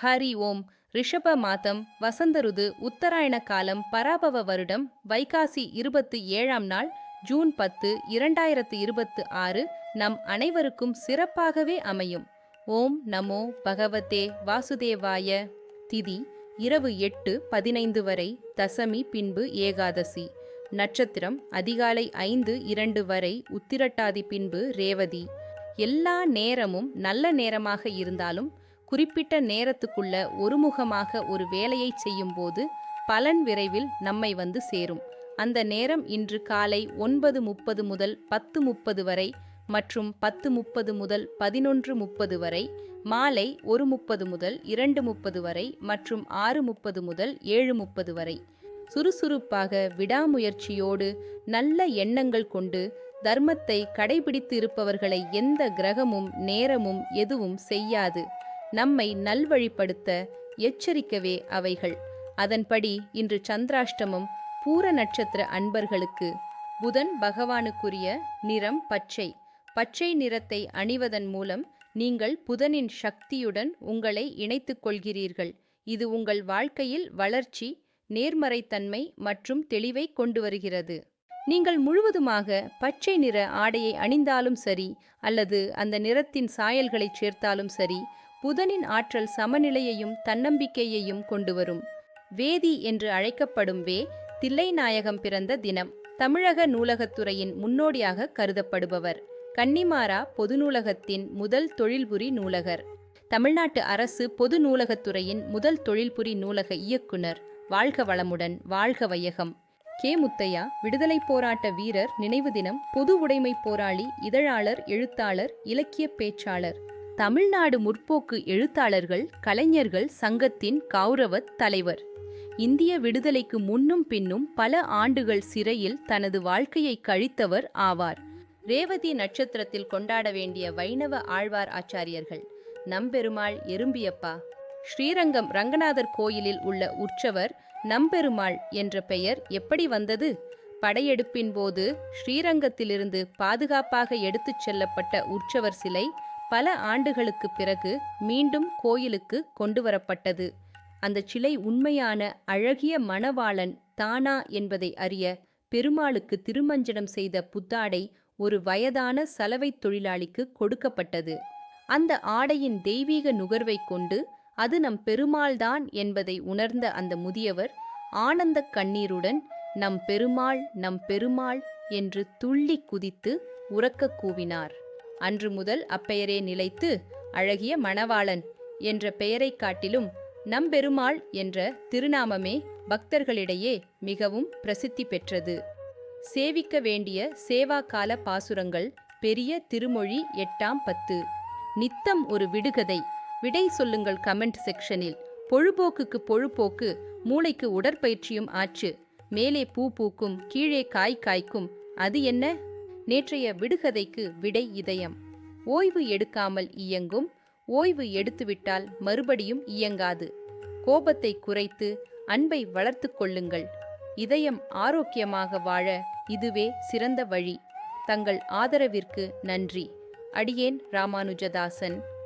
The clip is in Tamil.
ஹரி ஓம். ரிஷப மாதம் வசந்த ருது உத்தராயண காலம் பராபவ வருடம் வைகாசி 27ஆம் நாள் ஜூன் 10 2026 நம் அனைவருக்கும் சிறப்பாகவே அமையும். ஓம் நமோ பகவதே வாசுதேவாய. திதி இரவு 8:15 வரை, தசமி பின்பு ஏகாதசி. நட்சத்திரம் அதிகாலை 5:02 வரை, உத்திரட்டாதி பின்பு ரேவதி. எல்லா நேரமும் நல்ல நேரமாக இருந்தாலும் குறிப்பிட்ட நேரத்துக்குள்ள ஒருமுகமாக ஒரு வேலையை செய்யும்போது பலன் விரைவில் நம்மை வந்து சேரும். அந்த நேரம் இன்று காலை 9:30 முதல் 10:30 வரை மற்றும் 10:30 முதல் 11:30 வரை, மாலை 1:30 முதல் 2:30 வரை மற்றும் 6:30 முதல் 7:30 வரை. சுறுசுறுப்பாக விடாமுயற்சியோடு நல்ல எண்ணங்கள் கொண்டு தர்மத்தை கடைபிடித்து இருப்பவர்களை எந்த கிரகமும் நேரமும் எதுவும் செய்யாது. நம்மை நல்வழிப்படுத்த எச்சரிக்கவே அவைகள். அதன்படி இன்று சந்திராஷ்டமம். பூர நட்சத்திர அன்பர்களுக்கு புதன் பகவானுக்குரிய நிறம் பச்சை. பச்சை நிறத்தை அணிவதன் மூலம் நீங்கள் புதனின் சக்தியுடன் உங்களை இணைத்துக் கொள்கிறீர்கள். இது உங்கள் வாழ்க்கையில் வளர்ச்சி, நேர்மறைத்தன்மை மற்றும் தெளிவை கொண்டு வருகிறது. நீங்கள் முழுவதுமாக பச்சை நிற ஆடையை அணிந்தாலும் சரி, அல்லது அந்த நிறத்தின் சாயல்களை சேர்த்தாலும் சரி, புதனின் ஆற்றல் சமநிலையையும் தன்னம்பிக்கையையும் கொண்டு வரும். வேதி என்று அழைக்கப்படும் தில்லைநாயகம் பிறந்த தினம். தமிழக நூலகத்துறையின் முன்னோடியாக கருதப்படுபவர். கன்னிமாரா பொது நூலகத்தின் முதல் தொழில்புரி நூலகர். தமிழ்நாட்டு அரசு பொது நூலகத்துறையின் முதல் தொழில்புரி நூலக இயக்குனர். வாழ்க வளமுடன், வாழ்க வையகம். கே. முத்தையா விடுதலை போராட்ட வீரர் நினைவு தினம். பொது உடைமை போராளி, இதழாளர், எழுத்தாளர், இலக்கிய பேச்சாளர். தமிழ்நாடு முற்போக்கு எழுத்தாளர்கள் கலைஞர்கள் சங்கத்தின் கௌரவத் தலைவர். இந்திய விடுதலைக்கு முன்னும் பின்னும் பல ஆண்டுகள் சிறையில் தனது வாழ்க்கையை கழித்தவர் ஆவார். ரேவதி நட்சத்திரத்தில் கொண்டாட வேண்டிய வைணவ ஆழ்வார் ஆச்சாரியர்கள். நம்பெருமாள் எறும்பியப்பா. ஸ்ரீரங்கம் ரங்கநாதர் கோயிலில் உள்ள உற்சவர் நம்பெருமாள் என்ற பெயர் எப்படி வந்தது? படையெடுப்பின் போது ஸ்ரீரங்கத்திலிருந்து பாதுகாப்பாக எடுத்துச் செல்லப்பட்ட உற்சவர் சிலை பல ஆண்டுகளுக்கு பிறகு மீண்டும் கோயிலுக்கு கொண்டு வரப்பட்டது. அந்த சிலை உண்மையான அழகிய மணவாளன் தானா என்பதை அறிய பெருமாளுக்கு திருமஞ்சனம் செய்த புத்தாடை ஒரு வயதான சலவை தொழிலாளிக்கு கொடுக்கப்பட்டது. அந்த ஆடையின் தெய்வீக நுகர்வை கொண்டு அது நம் பெருமாள்தான் என்பதை உணர்ந்த அந்த முதியவர் ஆனந்த கண்ணீருடன் நம் பெருமாள், நம் பெருமாள் என்று துள்ளி குதித்து உரக்க கூவினார். அன்று முதல் அப்பெயரே நிலைத்து அழகிய மணவாளன் என்ற பெயரை காட்டிலும் நம்பெருமாள் என்ற திருநாமமே பக்தர்களிடையே மிகவும் பிரசித்தி பெற்றது. சேவிக்க வேண்டிய சேவா கால பாசுரங்கள். பெரிய திருமொழி 8ஆம் 10. நித்தம் ஒரு விடுகதை. விடை சொல்லுங்கள் கமெண்ட் செக்ஷனில். பொழுபோக்குக்கு பொழுபோக்கு, மூளைக்கு உடற்பயிற்சியும் ஆச்சு. மேலே பூ பூக்கும், கீழே காய் காய்க்கும், அது என்ன? நேற்றைய விடுகதைக்கு விடை இதயம். ஓய்வு எடுக்காமல் இயங்கும், ஓய்வு எடுத்துவிட்டால் மறுபடியும் இயங்காது. கோபத்தை குறைத்து அன்பை வளர்த்து கொள்ளுங்கள். இதயம் ஆரோக்கியமாக வாழ இதுவே சிறந்த வழி. தங்கள் ஆதரவிற்கு நன்றி. அடியேன் ராமானுஜதாசன்.